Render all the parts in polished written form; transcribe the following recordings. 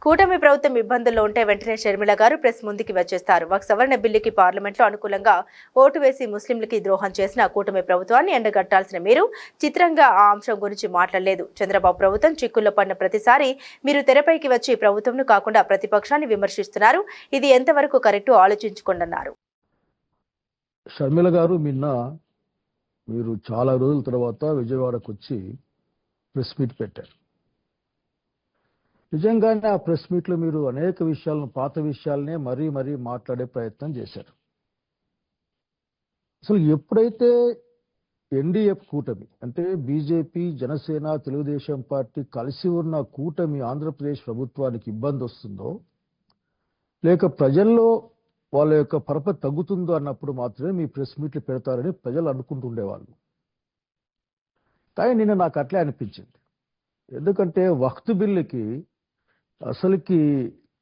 కూటమి ప్రభుత్వం ఇబ్బందుల్లో ఉంటే వెంటనే షర్మిల గారు ప్రెస్ ముందుకి వచ్చేస్తారు. వక్ఫ్ సవరణ బిల్లుకి పార్లమెంట్లో అనుకూలంగా ఓటు వేసి ముస్లింలకి ద్రోహం చేసిన కూటమి ప్రభుత్వాన్ని ఎండగట్టాల్సిన మీరు చిత్రంగా ఆ అంశం గురించి మాట్లాడలేదు. చంద్రబాబు ప్రభుత్వం చిక్కుల్లో పడిన ప్రతిసారి మీరు తెరపైకి వచ్చి ప్రభుత్వంను కాకుండా ప్రతిపక్షాన్ని విమర్శిస్తున్నారు. ఇది ఎంతవరకు కరెక్టు ఆలోచించుకోండి అన్నారు. షర్మిల గారు మీరు చాలా రోజుల తర్వాత విజయవాడకు వచ్చి ప్రెస్ మీట్ పెట్టారు. నిజంగానే ఆ ప్రెస్ మీట్లో మీరు అనేక విషయాలను, పాత విషయాలనే మరీ మాట్లాడే ప్రయత్నం చేశారు. అసలు ఎప్పుడైతే ఎన్డీఎఫ్ కూటమి అంటే బీజేపీ, జనసేన, తెలుగుదేశం పార్టీ కలిసి ఉన్న కూటమి ఆంధ్రప్రదేశ్ ప్రభుత్వానికి ఇబ్బంది వస్తుందో, లేక ప్రజల్లో వాళ్ళ యొక్క పరపతి తగ్గుతుందో అన్నప్పుడు మాత్రమే మీ ప్రెస్ మీట్లు పెడతారని ప్రజలు అనుకుంటుండేవాళ్ళు. కానీ నిన్న నాకు అట్లే అనిపించింది. ఎందుకంటే వక్ఫ్ బిల్లుకి అసలుకి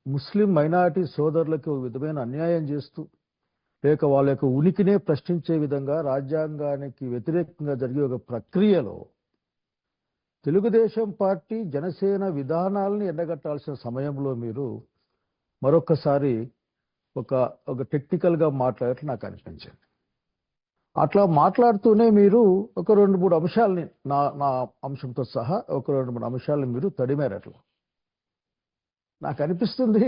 ముస్లిం మైనారిటీ సోదరులకి ఒక విధమైన అన్యాయం చేస్తూ, లేక వాళ్ళ యొక్క ఉనికినే ప్రశ్నించే విధంగా రాజ్యాంగానికి వ్యతిరేకంగా జరిగే ఒక ప్రక్రియలో తెలుగుదేశం పార్టీ, జనసేన విధానాలని ఎండగట్టాల్సిన సమయంలో మీరు మరొకసారి ఒక టెక్నికల్గా మాట్లాడటం నాకు అనిపించింది. అట్లా మాట్లాడుతూనే మీరు ఒక 2-3 అంశాలని నా అంశంతో సహా ఒక 2-3 అంశాలను మీరు తడిమారు. అట్లా నాకు అనిపిస్తుంది,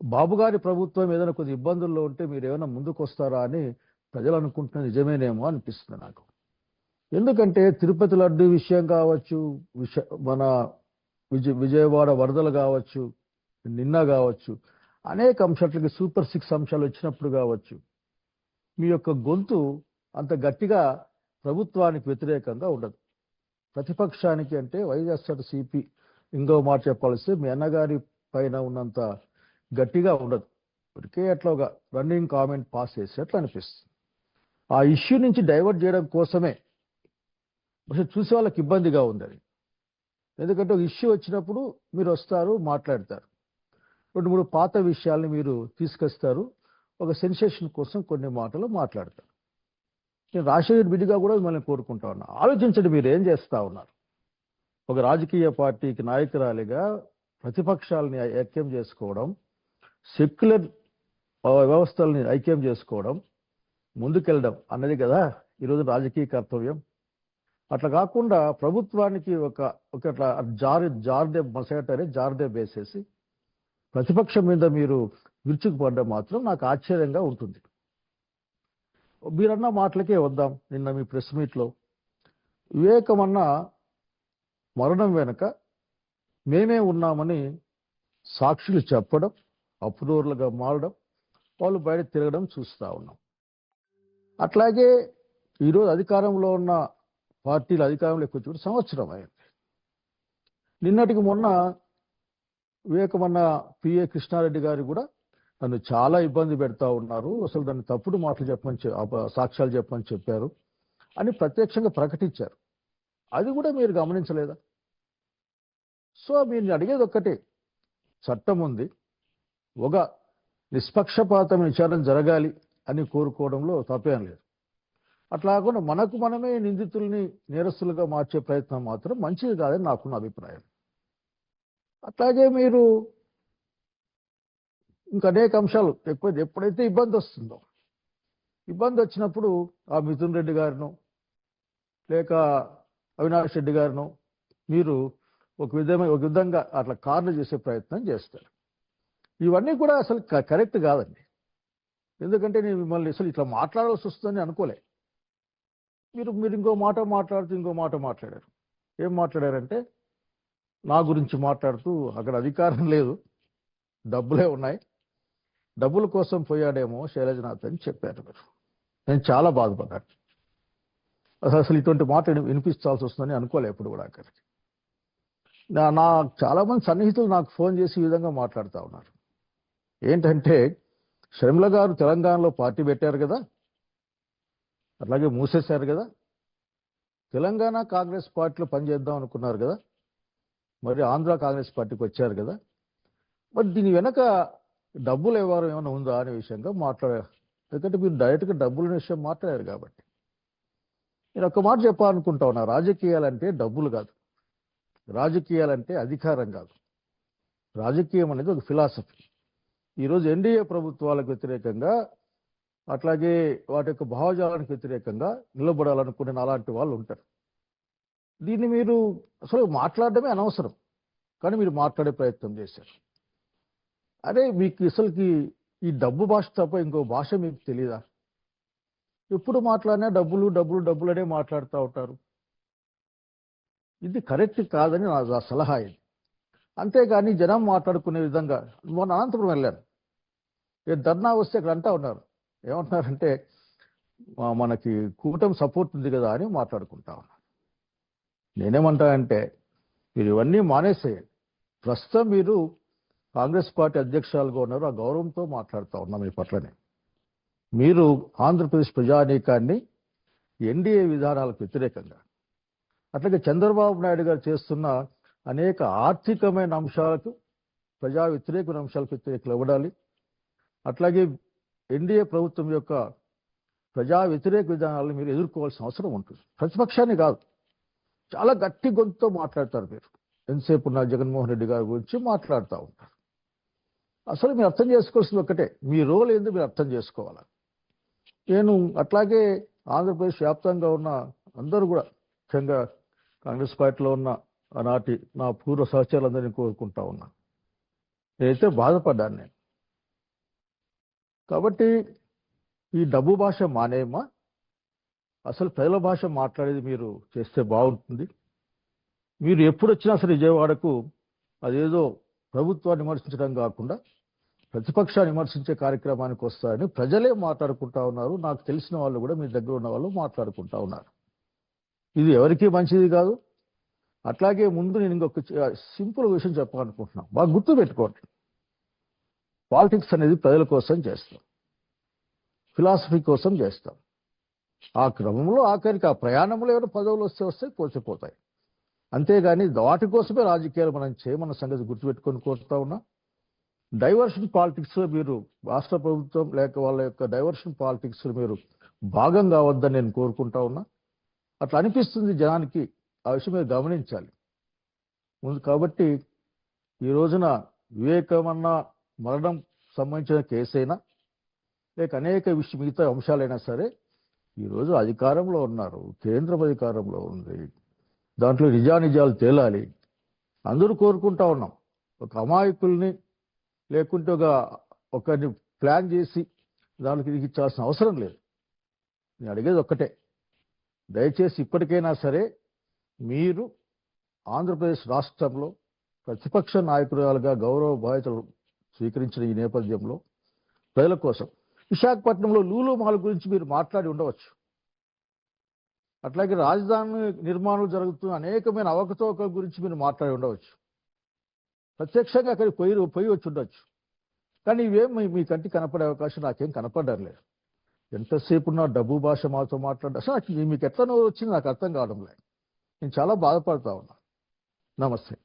బాబు గారి ప్రభుత్వం ఏదైనా కొద్ది ఇబ్బందుల్లో ఉంటే మీరు ఏమైనా ముందుకు వస్తారా అని ప్రజలు అనుకుంటున్న నిజమేనేమో అనిపిస్తుంది నాకు. ఎందుకంటే తిరుపతి లడ్డు విషయం కావచ్చు, మన విజయవాడ వరదలు కావచ్చు, నిన్న కావచ్చు, అనేక అంశాలకి సూపర్ 6 అంశాలు వచ్చినప్పుడు కావచ్చు, మీ యొక్క గొంతు అంత గట్టిగా ప్రభుత్వానికి వ్యతిరేకంగా ఉండదు. ప్రతిపక్షానికి అంటే వైఎస్ఆర్సీపీ ఇంకో మాట చెప్పాల్సి మీ అన్నగారి పైన ఉన్నంత గట్టిగా ఉండదు. ఇప్పటికే అట్లా ఒక రన్నింగ్ కామెంట్ పాస్ చేసేట్లు అనిపిస్తుంది. ఆ ఇష్యూ నుంచి డైవర్ట్ చేయడం కోసమే చూసే వాళ్ళకి ఇబ్బందిగా ఉంది అది. ఎందుకంటే ఒక ఇష్యూ వచ్చినప్పుడు మీరు వస్తారు, మాట్లాడతారు, 2-3 పాత విషయాల్ని మీరు తీసుకొస్తారు, ఒక సెన్సేషన్ కోసం కొన్ని మాటలు మాట్లాడతారు. నేను రాజశేఖర్ బిడ్డగా కూడా మిమ్మల్ని కోరుకుంటా ఉన్నా, ఆలోచించండి మీరు ఏం చేస్తా ఉన్నారు. ఒక రాజకీయ పార్టీకి నాయకురాలిగా ప్రతిపక్షాలని ఐక్యం చేసుకోవడం, సెక్యులర్ వ్యవస్థల్ని ఐక్యం చేసుకోవడం, ముందుకెళ్ళడం అన్నది కదా ఈరోజు రాజకీయ కర్తవ్యం. అట్లా కాకుండా ప్రభుత్వానికి ఒక జార్దే వేసేసి ప్రతిపక్షం మీద మీరు విరుచుకుపడ్డం మాత్రం నాకు ఆశ్చర్యంగా ఉంటుంది. మీరన్న మాటలకే వద్దాం. నిన్న మీ ప్రెస్ మీట్లో వివేకమన్న మరణం వెనుక మేమే ఉన్నామని సాక్షులు చెప్పడం, అప్రూవర్లుగా మారడం, వాళ్ళు బయట తిరగడం చూస్తూ ఉన్నాం. అట్లాగే ఈరోజు అధికారంలో ఉన్న పార్టీలు అధికారంలోకి వచ్చి సంవత్సరం అయింది. నిన్నటికి మొన్న వివేకమన్న పిఏ కృష్ణారెడ్డి గారు కూడా నన్ను చాలా ఇబ్బంది పెడతా ఉన్నారు, అసలు దాన్ని తప్పుడు మాటలు సాక్ష్యాలు చెప్పమని చెప్పారు అని ప్రత్యక్షంగా ప్రకటించారు. అది కూడా మీరు గమనించలేదా? సో మీరు అడిగేది ఒక్కటే, చట్టం ఉంది, ఒక నిష్పక్షపాతమైన విచారణ జరగాలి అని కోరుకోవడంలో తప్పేం లేదు. అట్లా కాకుండా మనమే నిందితుల్ని నేరస్తులుగా మార్చే ప్రయత్నం మాత్రం మంచిది కాదని నాకున్న అభిప్రాయం. అట్లాగే మీరు ఇంకా అనేక అంశాలు ఎప్పుడైతే ఇబ్బంది వస్తుందో, ఇబ్బంది వచ్చినప్పుడు ఆ మిథున్ రెడ్డి గారిను లేక అవినాష్ రెడ్డి గారిను మీరు ఒక విధంగా అట్లా కార్లు చేసే ప్రయత్నం చేస్తారు. ఇవన్నీ కూడా అసలు కరెక్ట్ కాదండి. ఎందుకంటే నేను మిమ్మల్ని అసలు ఇట్లా మాట్లాడాల్సి వస్తుందని అనుకోలే. మీరు ఇంకో మాట మాట్లాడారు. ఏం మాట్లాడారంటే, నా గురించి మాట్లాడుతూ అక్కడ అధికారం లేదు, డబ్బులే ఉన్నాయి, డబ్బుల కోసం పోయాడేమో శైలజనాథ్ అని చెప్పారు మీరు. నేను చాలా బాధపడ్డాను. అసలు ఇటువంటి మాట వినిపించాల్సి వస్తుందని అనుకోలే ఎప్పుడు కూడా. అక్కడికి నా చాలా మంది సన్నిహితులు నాకు ఫోన్ చేసి ఈ విధంగా మాట్లాడుతూ ఉన్నారు. ఏంటంటే, షర్మిల గారు తెలంగాణలో పార్టీ పెట్టారు కదా, అట్లాగే మూసేశారు కదా, తెలంగాణ కాంగ్రెస్ పార్టీలో పనిచేద్దాం అనుకున్నారు కదా, మరి ఆంధ్ర కాంగ్రెస్ పార్టీకి వచ్చారు కదా, మరి దీని వెనక డబ్బులు వ్యవహారం ఏమైనా ఉందా అనే విషయంగా మాట్లాడారు. ఎందుకంటే మీరు డైరెక్ట్గా డబ్బుల విషయం మాట్లాడారు కాబట్టి. నేను ఒక మాట చెప్పాలనుకుంటా ఉన్నా, రాజకీయాలంటే డబ్బులు కాదు, రాజకీయాలంటే అధికారం కాదు. రాజకీయం అనేది ఒక ఫిలాసఫీ. ఈరోజు ఎన్డీఏ ప్రభుత్వాలకు వ్యతిరేకంగా, అట్లాగే వాటి యొక్క భావజాలానికి వ్యతిరేకంగా నిలబడాలనుకునే అలాంటి వాళ్ళు ఉంటారు. దీన్ని మీరు అసలు మాట్లాడడమే అనవసరం, కానీ మీరు మాట్లాడే ప్రయత్నం చేశారు. అరే, మీకు అసలుకి ఈ డబ్బు భాష తప్ప ఇంకో భాష మీకు తెలియదా? ఎప్పుడు మాట్లాడినా డబ్బులు డబ్బులు డబ్బులు అనే మాట్లాడుతూ ఉంటారు. ఇది కరెక్ట్ కాదని నా సలహా ఇది. అంతేగాని జనం మాట్లాడుకునే విధంగా, మొన్న అనంతపురం వెళ్ళాను, ధర్నా వస్తే అక్కడ అంటా ఉన్నారు, ఏమంటున్నారంటే మనకి కూటమి సపోర్ట్ ఉంది కదా అని మాట్లాడుకుంటా ఉన్నారు. నేనేమంటానంటే మీరు ఇవన్నీ మానేసేయండి. ప్రస్తుతం మీరు కాంగ్రెస్ పార్టీ అధ్యక్షులుగా ఉన్నారు, ఆ గౌరవంతో మాట్లాడుతూ ఉన్నాం మీ పట్లనే. మీరు ఆంధ్రప్రదేశ్ ప్రజానీకాన్ని ఎన్డీఏ విధానాలకు వ్యతిరేకంగా, అట్లాగే చంద్రబాబు నాయుడు గారు చేస్తున్న అనేక ఆర్థికమైన అంశాలకు, ప్రజా వ్యతిరేకమైన అంశాలకు వ్యతిరేకలు ఇవ్వడాలి. అట్లాగే ఎన్డీఏ ప్రభుత్వం యొక్క ప్రజా వ్యతిరేక విధానాలను మీరు ఎదుర్కోవాల్సిన అవసరం ఉంటుంది. ప్రతిపక్షాన్ని కాదు, చాలా గట్టి గొంతుతో మాట్లాడతారు మీరు. ఎంతసేపు ఉన్న జగన్మోహన్ రెడ్డి గారి గురించి మాట్లాడుతూ ఉంటారు. అసలు మీరు అర్థం చేసుకోవాల్సింది ఒక్కటే, మీ రోల్ ఏందో మీరు అర్థం చేసుకోవాలి. నేను అట్లాగే ఆంధ్రప్రదేశ్ వ్యాప్తంగా ఉన్న అందరూ కూడా, ముఖ్యంగా కాంగ్రెస్ పార్టీలో ఉన్న ఆనాటి నా పూర్వ సహచరులందరినీ కోరుకుంటా ఉన్నా. నేనైతే బాధపడ్డాను నేను. కాబట్టి ఈ డబ్బు భాష మానేయమా, అసలు ప్రజల భాష మాట్లాడేది మీరు చేస్తే బాగుంటుంది. మీరు ఎప్పుడు వచ్చినా సరే విజయవాడకు అదేదో ప్రభుత్వాన్ని విమర్శించడం కాకుండా ప్రతిపక్షాన్ని విమర్శించే కార్యక్రమానికి వస్తారని ప్రజలే మాట్లాడుకుంటా ఉన్నారు. నాకు తెలిసిన వాళ్ళు కూడా, మీ దగ్గర ఉన్న వాళ్ళు మాట్లాడుకుంటా ఉన్నారు. ఇది ఎవరికీ మంచిది కాదు. అట్లాగే ముందు నేను ఇంకొక సింపుల్ విషయం చెప్పాలనుకుంటున్నాను, బాగా గుర్తు పెట్టుకోండి. పాలిటిక్స్ అనేది ప్రజల కోసం చేస్తాం, ఫిలాసఫీ కోసం చేస్తాం. ఆ క్రమంలో ఆఖరికి ఆ ప్రయాణంలో ఏమైనా పదవులు వస్తే పోసిపోతాయి. అంతేగాని వాటి కోసమే రాజకీయాలు మనం చేయమన్న సంగతి గుర్తుపెట్టుకొని కోరుతా ఉన్నా. డైవర్షన్ పాలిటిక్స్ మీరు రాష్ట్ర ప్రభుత్వం లేక వాళ్ళ యొక్క డైవర్షన్ పాలిటిక్స్ మీరు భాగం కావద్దని నేను కోరుకుంటా ఉన్నా. అట్లా అనిపిస్తుంది జనానికి, ఆ విషయం మీరు గమనించాలి ముందు. కాబట్టి ఈ రోజున వివేకమన్న మరణం సంబంధించిన కేసైనా లేక అనేక మిగతా అంశాలైనా సరే, ఈరోజు అధికారంలో ఉన్నారు, కేంద్రం అధికారంలో ఉంది, దాంట్లో నిజానిజాలు తేలాలి. అందరూ కోరుకుంటా ఉన్నాం. ఒక అమాయకుల్ని లేకుంటే ఒకరిని ప్లాన్ చేసి దానికి ఇచ్చాల్సిన అవసరం లేదు. నేను అడిగేది ఒక్కటే, దయచేసి ఇప్పటికైనా సరే మీరు ఆంధ్రప్రదేశ్ రాష్ట్రంలో ప్రతిపక్ష నాయకురాలుగా గౌరవ బాధ్యతలు స్వీకరించిన ఈ నేపథ్యంలో ప్రజల కోసం విశాఖపట్నంలో లూలు మాల్ గురించి మీరు మాట్లాడి ఉండవచ్చు. అట్లాగే రాజధాని నిర్మాణం జరుగుతున్న అనేకమైన అవకతవకల గురించి మీరు మాట్లాడి ఉండవచ్చు. ప్రత్యక్షంగా అక్కడికి పోయి వచ్చి ఉండొచ్చు. కానీ ఇవేం మీ కంటికి కనపడే అవకాశం నాకేం కనపడడం లేదు. ఎంతసేపు ఉన్న డబ్బు భాష మాతో మాట్లాడే, అసలు మీకు ఎట్లా నోరు వచ్చింది నాకు అర్థం కావడం లేదు. నేను చాలా బాధపడతా ఉన్నా. నమస్తే.